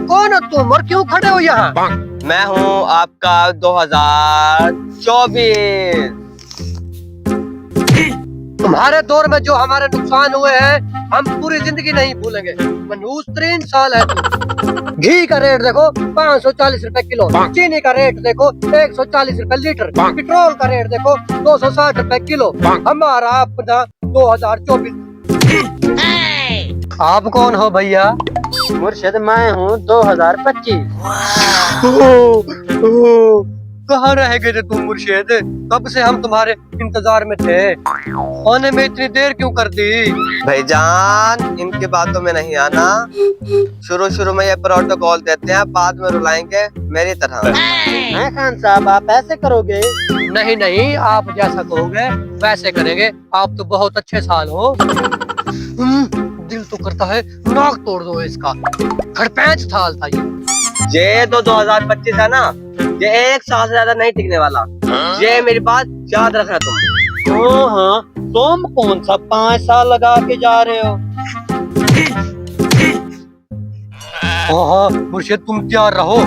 कौन हो तुम और क्यों खड़े हो यहाँ? मैं हूँ आपका 2024। तुम्हारे दौर में जो हमारे नुकसान हुए हैं हम पूरी जिंदगी नहीं भूलेंगे। मनहूस 3 साल है तुम। घी का रेट देखो 540 रुपए किलो, चीनी का रेट देखो 140 रुपए लीटर, पेट्रोल का रेट देखो 260 रुपए किलो। हमारा अपना 2024। आप कौन हो भैया? मुर्शिद मैं हूँ 2025। कहाँ रह गए थे तुम मुर्शिद? कब से हम तुम्हारे इंतजार में थे। आने में इतनी देर क्यों कर दी? भाईजान इनकी बातों में नहीं आना। शुरू में ये प्रोटोकॉल देते हैं, बाद में रुलाएंगे मेरी तरह। हैं खान साहब, आप ऐसे करोगे? नहीं नहीं, आप जैसा कहोगे वैसे करेंगे। आप तो बहुत अच्छे साल हो। दिल तो करता है नाक तोड़ दो इसका। खड़पैंच साल था ये तो 2025 है ना, ये 1 साल से ज्यादा नहीं टिकने वाला। ये मेरी बात याद रखना तुम। हाँ, तुम कौन सा 5 साल लगा के जा रहे हो? हाँ मुर्शिद तुम तैयार रहो।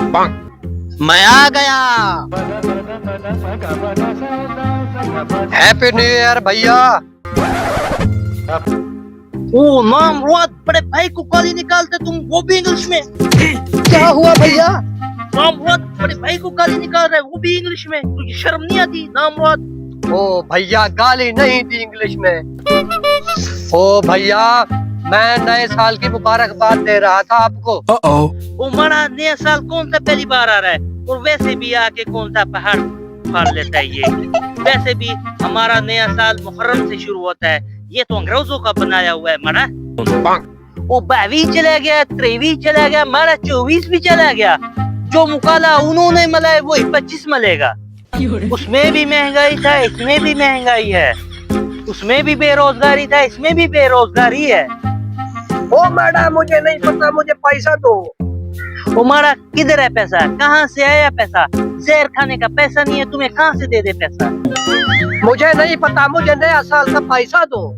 मैं आ गया। हैप्पी न्यू ईयर भैया। ओ नाम रोड, बड़े भाई को गाली निकालते तुम, वो भी इंग्लिश में। क्या हुआ भैया? नाम रोड, बड़े भाई को गाली निकाल रहे, वो भी इंग्लिश में। तुझे शर्म नहीं आती? नाम रोड। ओ भैया गाली नहीं थी इंग्लिश में। ओ भैया मैं नए साल की मुबारकबाद दे रहा था आपको। ओ मारा, नया साल कौन सा पहली बार आ रहा है? और वैसे भी आके कौन सा पहाड़ फाड़ लेता है ये। वैसे भी हमारा नया साल मुहर्रम से शुरू होता है, ये तो अंग्रेजों का बनाया हुआ है मारा। वो 22 चला गया, 23 चला गया, मारा 24 भी चला गया। जो मुकाला उन्होंने मलाया वही 25 मलेगा। उसमें भी महंगाई था, इसमें भी महंगाई है। उसमें भी बेरोजगारी था, इसमें भी बेरोजगारी है। ओ मैडम मुझे नहीं पता, मुझे पैसा दो। ओ मारा, किधर है पैसा? कहाँ से आया पैसा? जहर खाने का पैसा नहीं है, तुम्हें कहाँ से दे दे पैसा? मुझे नहीं पता, मुझे नया साल का पैसा दो।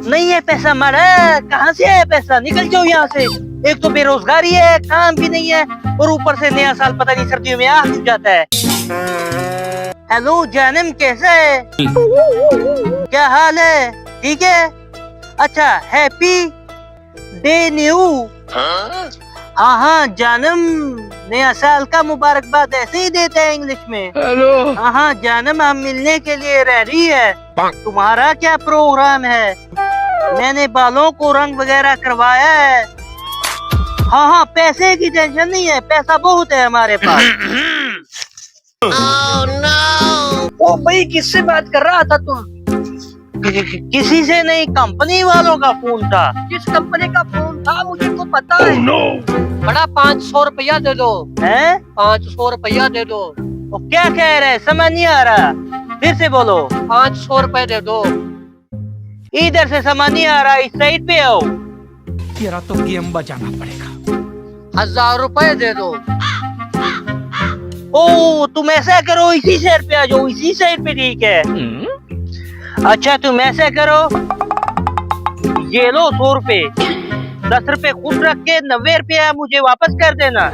नहीं है पैसा मारा, कहाँ से आया पैसा? निकल जाओ यहाँ से। एक तो बेरोजगारी है, काम भी नहीं है, और ऊपर से नया साल पता नहीं सर्दियों में आ जाता है। हेलो जानम, कैसा है? क्या हाल है? ठीक है? अच्छा, हैप्पी डे न्यू। हाँ जानम, नया साल का मुबारकबाद ऐसे ही देते हैं इंग्लिश में। हेलो। हाँ जानम, हम मिलने के लिए रेडी है। तुम्हारा क्या प्रोग्राम है? मैंने बालों को रंग वगैरह करवाया है। हाँ, पैसे की टेंशन नहीं है, पैसा बहुत है हमारे पास। ओ भाई किससे बात कर रहा था तुम? किसी से नहीं, कंपनी वालों का फोन था। किस कंपनी का फोन था मुझे तो पता है। बड़ा 500 रुपया दे दो। हैं? 500 रुपया दे दो। वो क्या कह रहे? समझ नहीं आ रहा, फिर से बोलो। 500 रुपए दे दो। इधर से समझ नहीं आ रहा, इस साइड पे आओ। तेरा तो गेम बजाना पड़ेगा। 1000 रुपए दे दो। ओ तुम ऐसा करो, इसी साइड पे आ जाओ, इसी साइड पे ठीक है। अच्छा तुम ऐसा करो, ये लो 100 रुपए, 10 रुपए खुद रख के 90 रुपया मुझे वापस कर देना।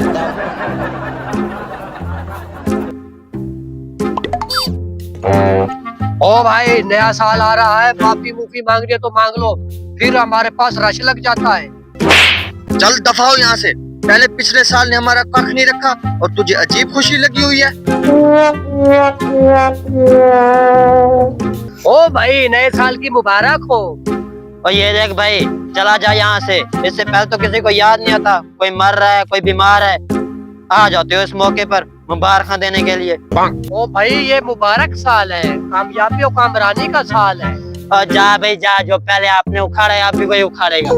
ओ भाई नया साल आ रहा है, माफी मुफी मांगनी है तो मांग लो, फिर हमारे पास रश लग जाता है। चल दफा हो यहाँ से। पहले पिछले साल ने हमारा कख नहीं रखा और तुझे अजीब खुशी लगी हुई है। ओ भाई नए साल की मुबारक हो। और ये देख भाई, चला जा यहाँ से। इससे पहले तो किसी को याद नहीं आता, कोई मर रहा है, कोई बीमार है, आ जाते हो इस मौके पर मुबारक देने के लिए। ओ भाई ये मुबारक साल है, कामयाबी और कामरानी का साल है। और जा भाई जा, जो पहले आपने उखाड़ा है आप भी वही उखाड़ेगा।